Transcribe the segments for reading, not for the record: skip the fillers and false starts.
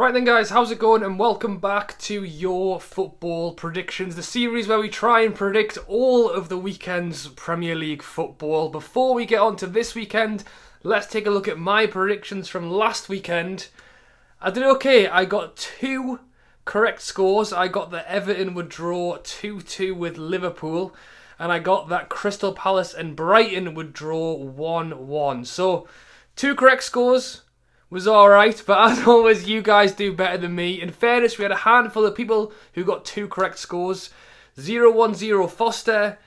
Right then guys, how's it going, and welcome back to your football predictions, the series where we try and predict all of the weekend's Premier League football. Before we get on to this weekend, let's take a look at my predictions from last weekend. I did okay. I got 2 correct scores. I got that Everton would draw 2-2 with Liverpool, and I got that Crystal Palace and Brighton would draw 1-1. So 2 correct scores was alright, but as always, you guys do better than me. In fairness, we had a handful of people who got 2 correct scores. 010 Foster,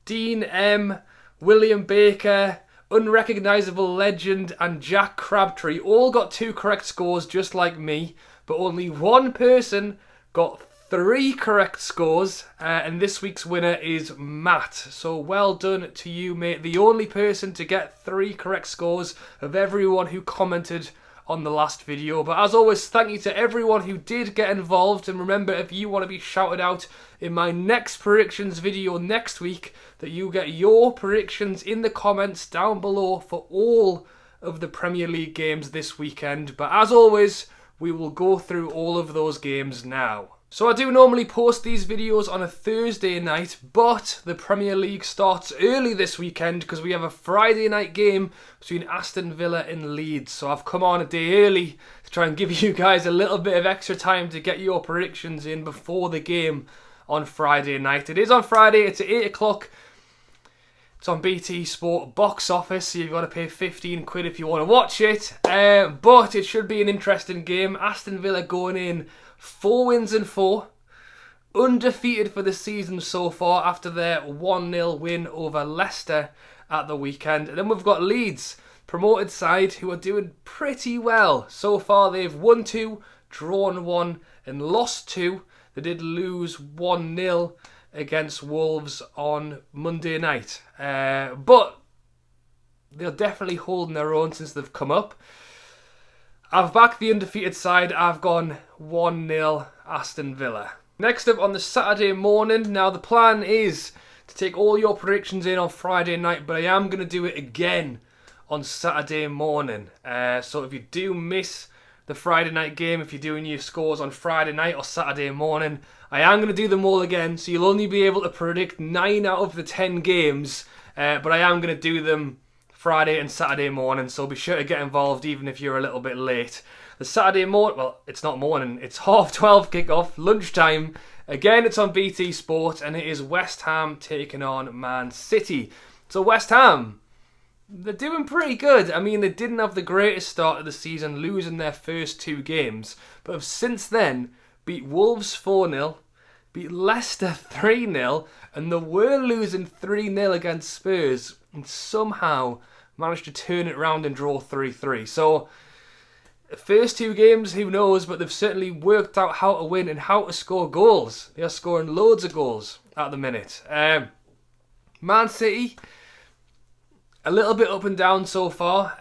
Dean M, William Baker, Unrecognisable Legend, and Jack Crabtree all got 2 correct scores just like me, but only one person got 3 correct scores, and this week's winner is Matt. So well done to you, mate. The only person to get 3 correct scores of everyone who commented on the last video. But as always, thank you to everyone who did get involved, and remember, if you want to be shouted out in my next predictions video next week, that you get your predictions in the comments down below for all of the Premier League games this weekend. But as always, we will go through all of those games now. So I do normally post these videos on a Thursday night, but the Premier League starts early this weekend because we have a Friday night game between Aston Villa and Leeds. So I've come on a day early to try and give you guys a little bit of extra time to get your predictions in before the game on Friday night. It is on Friday, it's at 8 o'clock. It's on BT Sport box office, so you've got to pay 15 quid if you want to watch it. But it should be an interesting game. Aston Villa going in 4 wins and 4, undefeated for the season so far after their 1-0 win over Leicester at the weekend. And then we've got Leeds, promoted side, who are doing pretty well. So far they've won 2, drawn 1 and lost 2. They did lose 1-0 against Wolves on Monday night. But they're definitely holding their own since they've come up. I've backed the undefeated side. I've gone 1-0 Aston Villa. Next up on the Saturday morning. Now the plan is to take all your predictions in on Friday night, but I am going to do it again on Saturday morning. So if you do miss the Friday night game, if you're doing your scores on Friday night or Saturday morning, I am going to do them all again. So you'll only be able to predict 9 out of the 10 games, but I am going to do them Friday and Saturday morning, so be sure to get involved even if you're a little bit late. The Saturday morning, well, it's not morning, it's 12:30 kickoff, lunchtime. Again, it's on BT Sport, and it is West Ham taking on Man City. So West Ham, they're doing pretty good. I mean, they didn't have the greatest start of the season, losing their first 2 games, but have since then beat Wolves 4-0, beat Leicester 3-0, and they were losing 3-0 against Spurs, and somehow managed to turn it around and draw 3-3. So, first 2 games, who knows, but they've certainly worked out how to win and how to score goals. They are scoring loads of goals at the minute. Man City, a little bit up and down so far.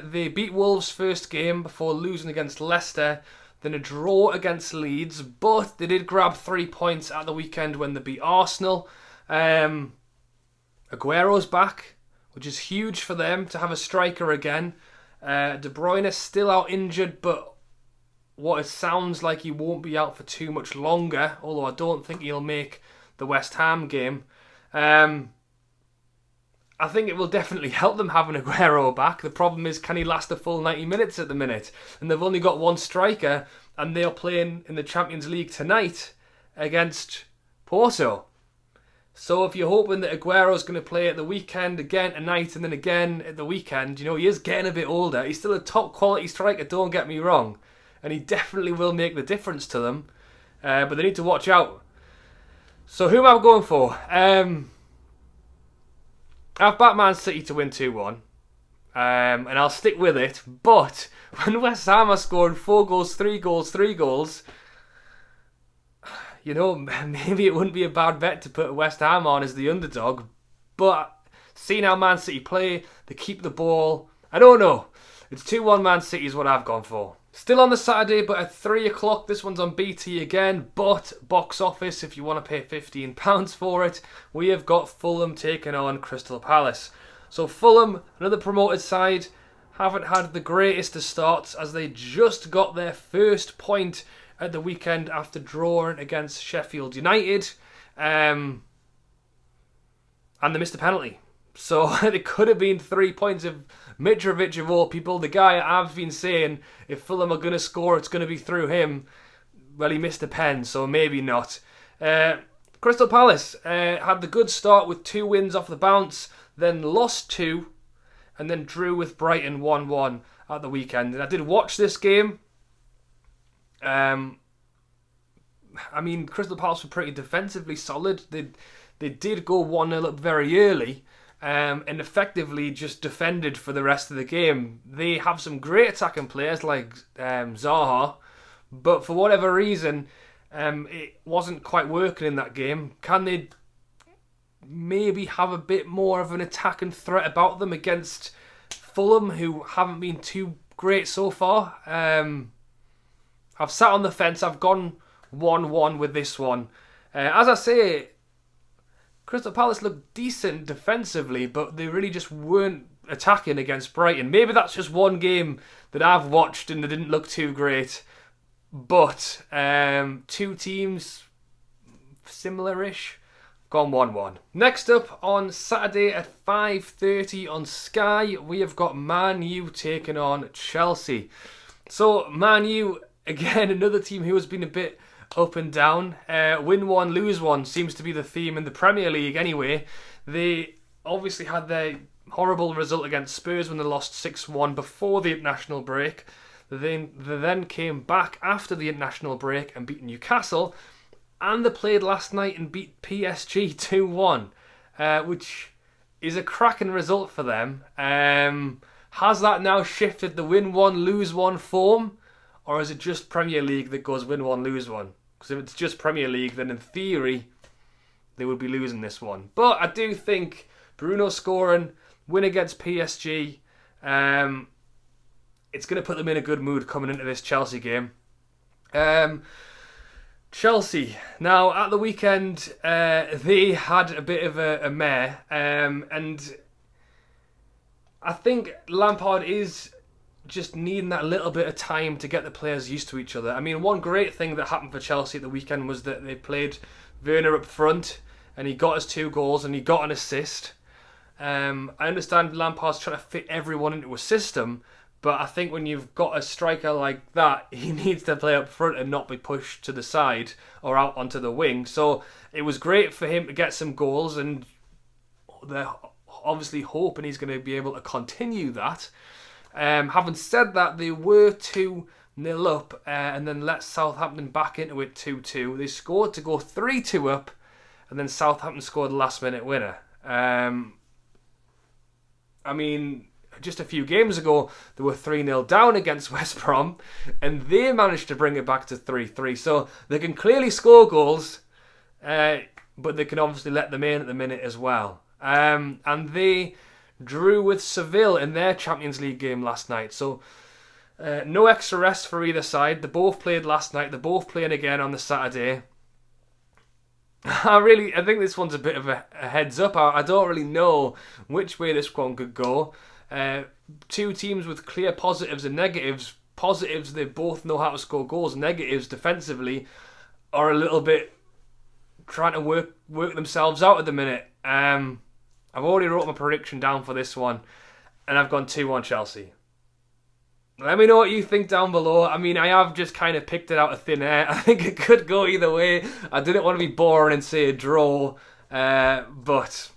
They beat Wolves first game before losing against Leicester, then a draw against Leeds, but they did grab 3 points at the weekend when they beat Arsenal. Aguero's back, which is huge for them to have a striker again. De Bruyne is still out injured, but what it sounds like he won't be out for too much longer, although I don't think he'll make the West Ham game. I think it will definitely help them having Aguero back. The problem is, can he last a full 90 minutes at the minute? And they've only got one striker, and they're playing in the Champions League tonight against Porto. So if you're hoping that Aguero's going to play at the weekend, again tonight, and then again at the weekend, you know, he is getting a bit older. He's still a top quality striker, don't get me wrong. And he definitely will make the difference to them. But they need to watch out. So who am I going for? I've backed Man City to win 2-1. And I'll stick with it. But when West Ham are scoring 4 goals, 3 goals, 3 goals, you know, maybe it wouldn't be a bad bet to put West Ham on as the underdog. But seeing how Man City play, they keep the ball. I don't know. It's 2-1 Man City is what I've gone for. Still on the Saturday, but at 3 o'clock. This one's on BT again. But box office, if you want to pay £15 for it, we have got Fulham taking on Crystal Palace. So Fulham, another promoted side, haven't had the greatest of starts as they just got their first point at the weekend after drawing against Sheffield United. And they missed a penalty. So it could have been 3 points of Mitrovic of all people. The guy I've been saying, if Fulham are going to score, it's going to be through him. Well, he missed a pen, so maybe not. Crystal Palace had the good start with 2 wins off the bounce, then lost 2, and then drew with Brighton 1-1 at the weekend. And I did watch this game. Crystal Palace were pretty defensively solid. They did go 1-0 up very early, and effectively just defended for the rest of the game. They have some great attacking players like Zaha, but for whatever reason, it wasn't quite working in that game. Can they maybe have a bit more of an attacking threat about them against Fulham, who haven't been too great so far? I've sat on the fence. I've gone 1-1 with this one. As I say, Crystal Palace looked decent defensively, but they really just weren't attacking against Brighton. Maybe that's just one game that I've watched and they didn't look too great. But 2 teams, similar-ish, gone 1-1. Next up on Saturday at 5:30 on Sky, we have got Man U taking on Chelsea. So Man U, again, another team who has been a bit up and down. Win one, lose one seems to be the theme in the Premier League anyway. They obviously had their horrible result against Spurs when they lost 6-1 before the international break. They then came back after the international break and beat Newcastle, and they played last night and beat PSG 2-1, which is a cracking result for them. Has that now shifted the win one, lose one form, or is it just Premier League that goes win one, lose one? Because if it's just Premier League, then in theory, they would be losing this one. But I do think Bruno scoring, win against PSG, it's going to put them in a good mood coming into this Chelsea game. Chelsea. Now, at the weekend, they had a bit of a mare. And I think Lampard is just needing that little bit of time to get the players used to each other. I mean, one great thing that happened for Chelsea at the weekend was that they played Werner up front, and he got his 2 goals, and he got an assist. I understand Lampard's trying to fit everyone into a system, but I think when you've got a striker like that, he needs to play up front and not be pushed to the side or out onto the wing. So it was great for him to get some goals, and they're obviously hoping he's going to be able to continue that. Having said that, they were 2-0 up and then let Southampton back into it 2-2. They scored to go 3-2 up, and then Southampton scored the last-minute winner. Just a few games ago, they were 3-0 down against West Brom, and they managed to bring it back to 3-3. So they can clearly score goals, but they can obviously let them in at the minute as well. And they drew with Seville in their Champions League game last night. So no extra rest for either side. They both played last night. They're both playing again on the Saturday. I think this one's a bit of a heads up. I don't really know which way this one could go. 2 teams with clear positives and negatives. Positives, they both know how to score goals. Negatives, defensively, are a little bit trying to work themselves out at the minute. I've already wrote my prediction down for this one, and I've gone 2-1 Chelsea. Let me know what you think down below. I mean, I have just kind of picked it out of thin air. I think it could go either way. I didn't want to be boring and say a draw, but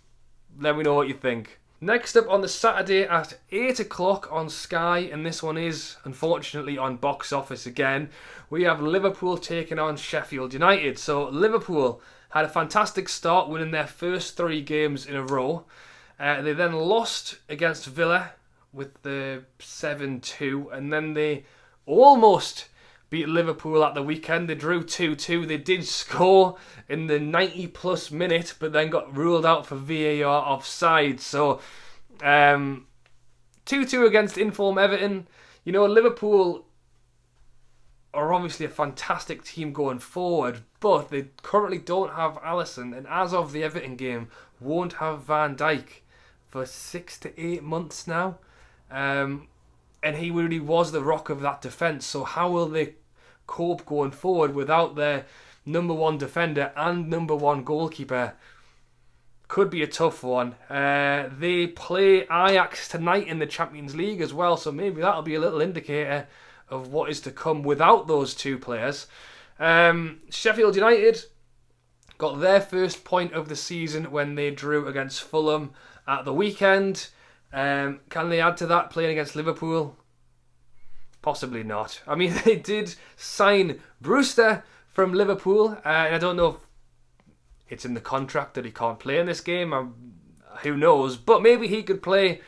let me know what you think. Next up on the Saturday at 8 o'clock on Sky, and this one is unfortunately on box office again, we have Liverpool taking on Sheffield United. So Liverpool had a fantastic start, winning their first 3 games in a row. They then lost against Villa with the 7-2, and then they almost beat Liverpool at the weekend. They drew 2-2. They did score in the 90-plus minute, but then got ruled out for VAR offside. So 2-2 against inform Everton. You know, Liverpool are obviously a fantastic team going forward, but they currently don't have Alisson, and as of the Everton game, won't have Van Dijk for 6 to 8 months now. and he really was the rock of that defence. So how will they cope going forward without their number one defender and number one goalkeeper? Could be a tough one. They play Ajax tonight in the Champions League as well, so maybe that'll be a little indicator of what is to come without those two players. Sheffield United got their first point of the season when they drew against Fulham at the weekend. Can they add to that playing against Liverpool? Possibly not. I mean, they did sign Brewster from Liverpool, and I don't know if it's in the contract that he can't play in this game. Who knows? But maybe he could play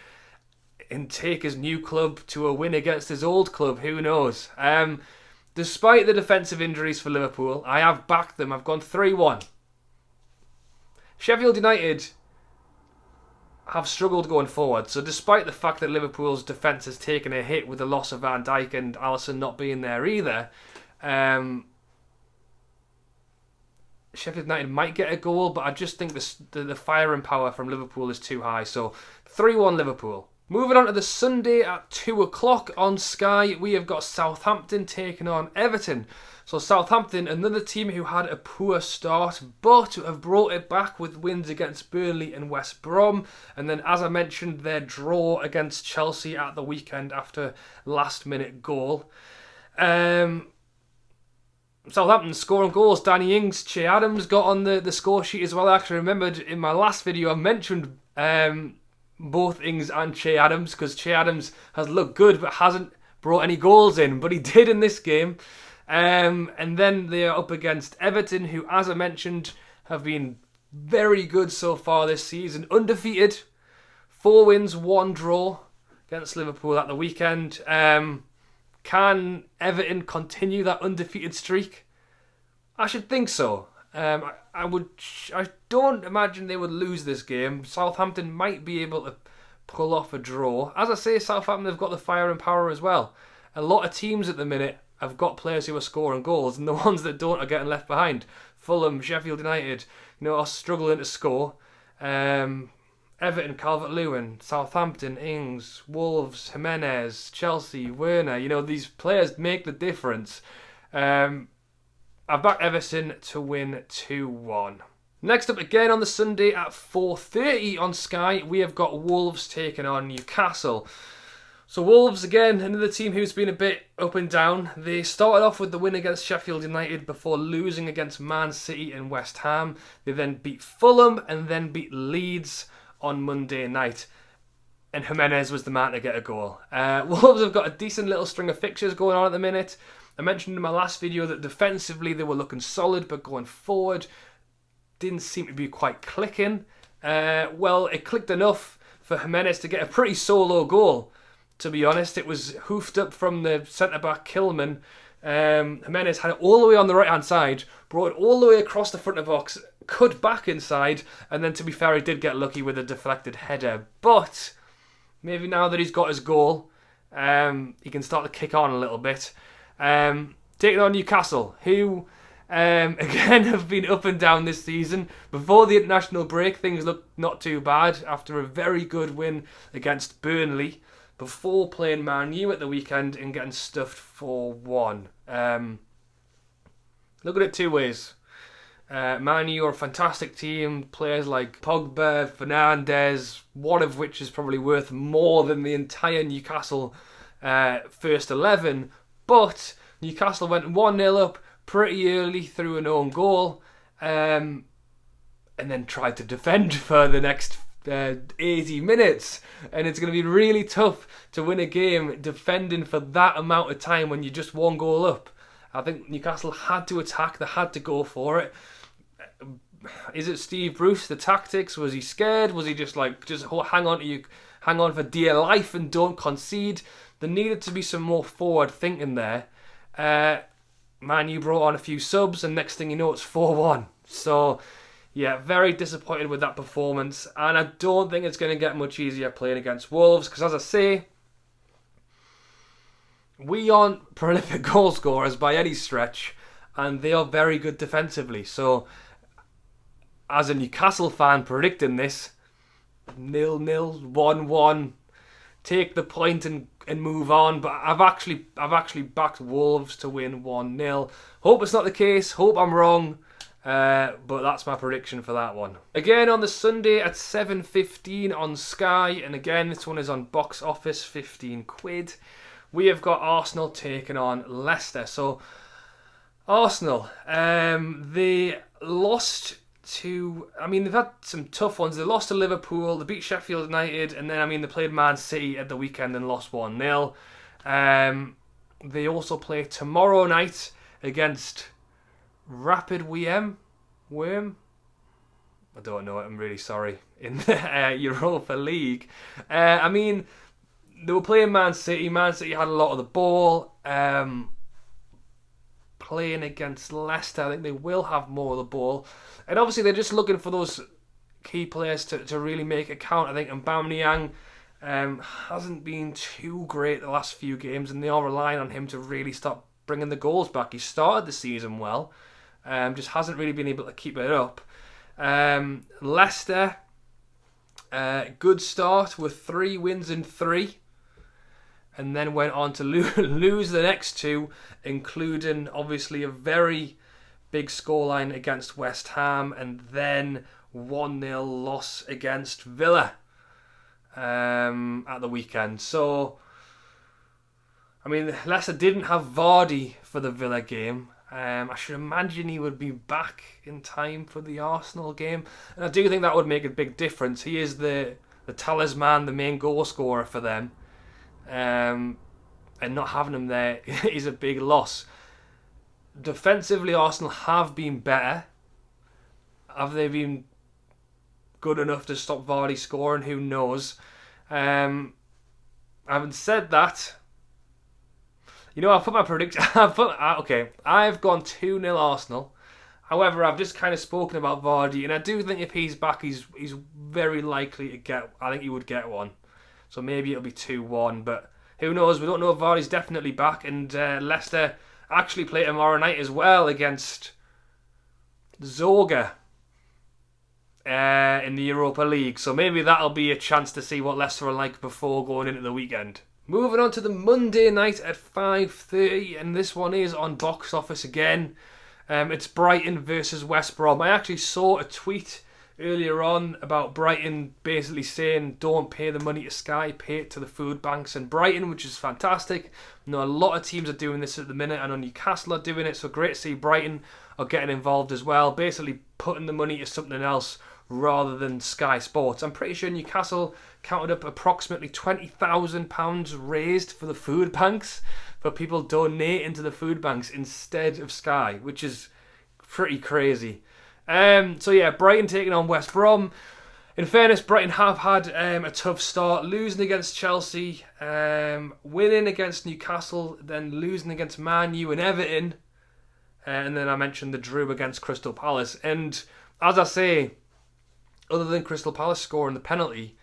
and take his new club to a win against his old club. Who knows? Despite the defensive injuries for Liverpool, I have backed them. I've gone 3-1. Sheffield United have struggled going forward. So despite the fact that Liverpool's defence has taken a hit with the loss of Van Dijk and Alisson not being there either, Sheffield United might get a goal, but I just think the firing power from Liverpool is too high. So 3-1 Liverpool. Moving on to the Sunday at 2 o'clock on Sky, we have got Southampton taking on Everton. So Southampton, another team who had a poor start, but have brought it back with wins against Burnley and West Brom. And then, as I mentioned, their draw against Chelsea at the weekend after last-minute goal. Southampton scoring goals. Danny Ings, Che Adams got on the score sheet as well. I actually remembered in my last video I mentioned both Ings and Che Adams, because Che Adams has looked good but hasn't brought any goals in, but he did in this game. And then they are up against Everton, who, as I mentioned, have been very good so far this season. Undefeated, 4 wins, 1 draw against Liverpool at the weekend. Can Everton continue that undefeated streak? I should think so. I don't imagine they would lose this game. Southampton might be able to pull off a draw. As I say, Southampton have got the fire and power as well. A lot of teams at the minute have got players who are scoring goals, and the ones that don't are getting left behind. Fulham, Sheffield United, are struggling to score. Everton, Calvert-Lewin, Southampton, Ings, Wolves, Jimenez, Chelsea, Werner. These players make the difference. I've backed Everton to win 2-1. Next up again on the Sunday at 4:30 on Sky, we have got Wolves taking on Newcastle. So Wolves, again, another team who's been a bit up and down. They started off with the win against Sheffield United before losing against Man City and West Ham. They then beat Fulham and then beat Leeds on Monday night. And Jimenez was the man to get a goal. Wolves have got a decent little string of fixtures going on at the minute. I mentioned in my last video that defensively they were looking solid, but going forward didn't seem to be quite clicking. Well, it clicked enough for Jimenez to get a pretty solo goal. To be honest, it was hoofed up from the centre-back Kilman. Jimenez had it all the way on the right-hand side, brought it all the way across the front of the box, cut back inside, and then, to be fair, he did get lucky with a deflected header. But maybe now that he's got his goal, he can start to kick on a little bit. Taking on Newcastle, who, again, have been up and down this season. Before the international break, things looked not too bad after a very good win against Burnley, before playing Man U at the weekend and getting stuffed 4-1. Look at it two ways. Man U are a fantastic team. Players like Pogba, Fernandes, one of which is probably worth more than the entire Newcastle first 11. But Newcastle went 1-0 up pretty early through an own goal, and then tried to defend for the next 80 minutes, and it's going to be really tough to win a game defending for that amount of time when you're just 1 goal up. I think Newcastle had to attack, they had to go for it. Is it Steve Bruce, the tactics? Was he scared? Was he just hang on for dear life and don't concede? There needed to be some more forward thinking there. Man U brought on a few subs, and next thing you know, it's 4-1. So yeah, very disappointed with that performance, and I don't think it's going to get much easier playing against Wolves, because as I say, we aren't prolific goal scorers by any stretch, and they are very good defensively. So as a Newcastle fan predicting this, 0-0, 1-1, take the point and and move on. But I've actually backed Wolves to win 1-0. Hope it's not the case. Hope I'm wrong. But that's my prediction for that one. Again on the Sunday at 7:15 on Sky, and again this one is on box office, 15 quid. We have got Arsenal taking on Leicester. So Arsenal, they lost to, they've had some tough ones. They lost to Liverpool, they beat Sheffield United, and then they played Man City at the weekend and lost 1-0. They also play tomorrow night against Rapid Worm? I don't know, I'm really sorry. In the Europa League. They were playing Man City. Man City had a lot of the ball. Playing against Leicester, I think they will have more of the ball. And obviously they're just looking for those key players to really make it count. I think Aubameyang hasn't been too great the last few games, and they are relying on him to really start bringing the goals back. He started the season well. Just hasn't really been able to keep it up. Leicester, good start with 3 wins in 3, and then went on to lose the next 2, including obviously a very big scoreline against West Ham, and then 1-0 loss against Villa at the weekend. So, Leicester didn't have Vardy for the Villa game. I should imagine he would be back in time for the Arsenal game, and I do think that would make a big difference. He is the talisman, the main goal scorer for them, and not having him there is a big loss. Defensively, Arsenal have been better. Have they been good enough to stop Vardy scoring? Who knows? Having said that, I put my prediction. I've gone 2-0 Arsenal. However, I've just kind of spoken about Vardy, and I do think if he's back, he's very likely to get. I think he would get one. So maybe it'll be 2-1, but who knows? We don't know if Vardy's definitely back, and Leicester actually play tomorrow night as well against Zorga in the Europa League. So maybe that'll be a chance to see what Leicester are like before going into the weekend. Moving on to the Monday night at 5:30, and this one is on box office again. It's Brighton versus West Brom. I actually saw a tweet earlier on about Brighton basically saying don't pay the money to Sky, pay it to the food banks in Brighton, which is fantastic. A lot of teams are doing this at the minute. I know Newcastle are doing it, so great to see Brighton are getting involved as well, basically putting the money to something else rather than Sky Sports. I'm pretty sure Newcastle counted up approximately £20,000 raised for the food banks, for people donating to the food banks instead of Sky, which is pretty crazy. Brighton taking on West Brom. In fairness, Brighton have had a tough start, losing against Chelsea, winning against Newcastle, then losing against Man U and Everton, and then I mentioned the drew against Crystal Palace. And as I say, other than Crystal Palace scoring the penalty,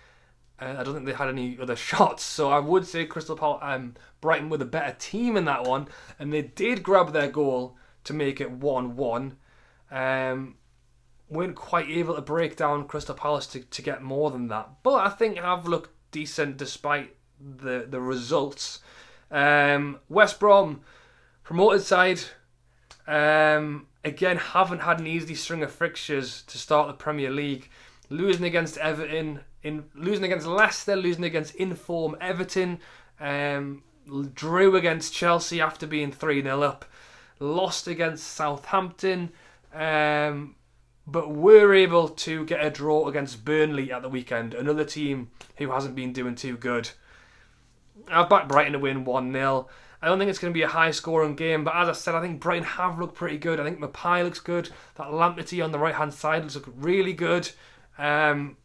I don't think they had any other shots. So I would say Brighton were the better team in that one, and they did grab their goal to make it 1-1. Weren't quite able to break down Crystal Palace to get more than that, but I think have looked decent despite the results. West Brom, promoted side, again haven't had an easy string of fixtures to start the Premier League. Losing against Everton, losing against Leicester, losing against inform Everton, drew against Chelsea after being 3-0 up, lost against Southampton, but were able to get a draw against Burnley at the weekend, another team who hasn't been doing too good. I've backed Brighton to win 1-0. I don't think it's going to be a high-scoring game, but as I said, I think Brighton have looked pretty good. I think Mapai looks good. That Lamptey on the right-hand side looks really good. 1-0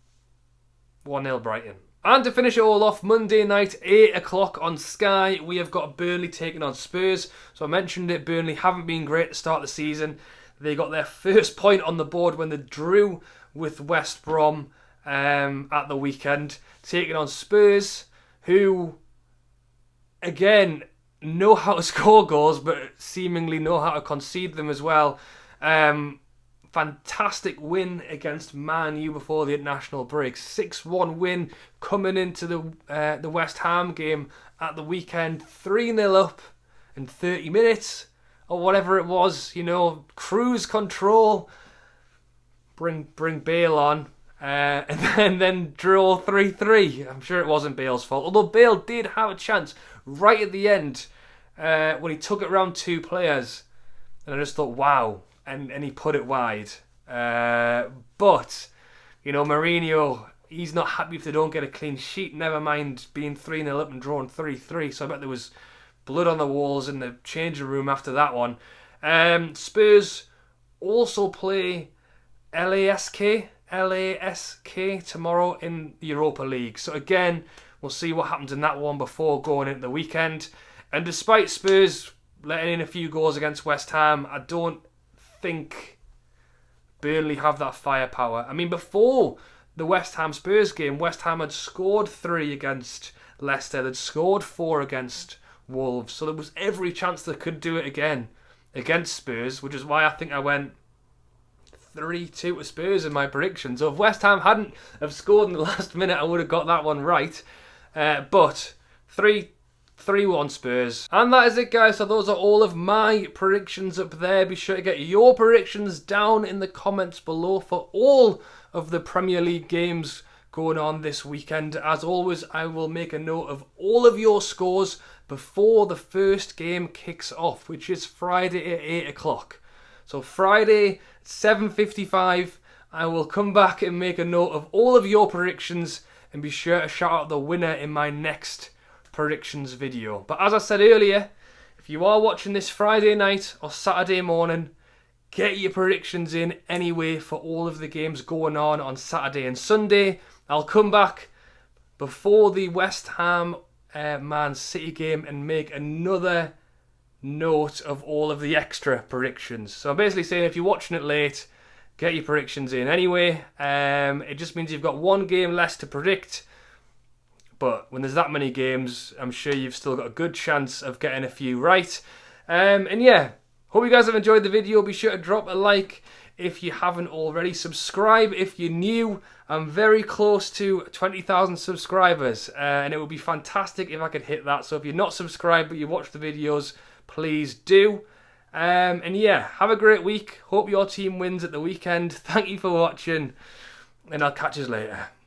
Brighton. And to finish it all off, Monday night, 8 o'clock on Sky, we have got Burnley taking on Spurs. So I mentioned it, Burnley haven't been great to start the season. They got their first point on the board when they drew with West Brom at the weekend, taking on Spurs, who, again, know how to score goals, but seemingly know how to concede them as well. Fantastic win against Man U before the international break. 6-1 win coming into the West Ham game at the weekend, 3-0 up in 30 minutes, or whatever it was, cruise control, bring Bale on, and then draw 3-3. I'm sure it wasn't Bale's fault, although Bale did have a chance right at the end when he took it around 2 players, and I just thought, wow, and he put it wide. But, Mourinho, he's not happy if they don't get a clean sheet, never mind being 3-0 up and drawing 3-3, so I bet there was blood on the walls in the changing room after that one. Spurs also play LASK tomorrow in the Europa League. So again, we'll see what happens in that one before going into the weekend. And despite Spurs letting in a few goals against West Ham, I don't think Burnley have that firepower. I mean, before the West Ham Spurs game, West Ham had scored 3 against Leicester. They'd scored 4 against Wolves. So there was every chance they could do it again against Spurs, which is why I think I went 3-2 to Spurs in my prediction. So if West Ham hadn't have scored in the last minute, I would have got that one right. But 3-1 Spurs. And that is it, guys. So those are all of my predictions up there. Be sure to get your predictions down in the comments below for all of the Premier League games going on this weekend. As always, I will make a note of all of your scores before the first game kicks off, which is Friday at 8 o'clock. So Friday, 7:55, I will come back and make a note of all of your predictions and be sure to shout out the winner in my next predictions video. But as I said earlier, if you are watching this Friday night or Saturday morning, get your predictions in anyway for all of the games going on Saturday and Sunday. I'll come back before the West Ham Man City game and make another note of all of the extra predictions. So I'm basically saying if you're watching it late, get your predictions in anyway. It just means you've got one game less to predict, but when there's that many games, I'm sure you've still got a good chance of getting a few right. And yeah, hope you guys have enjoyed the video. Be sure to drop a like if you haven't already. Subscribe if you're new. I'm very close to 20,000 subscribers, and it would be fantastic if I could hit that. So if you're not subscribed but you watch the videos, please do. And yeah, have a great week. Hope your team wins at the weekend. Thank you for watching, and I'll catch you later.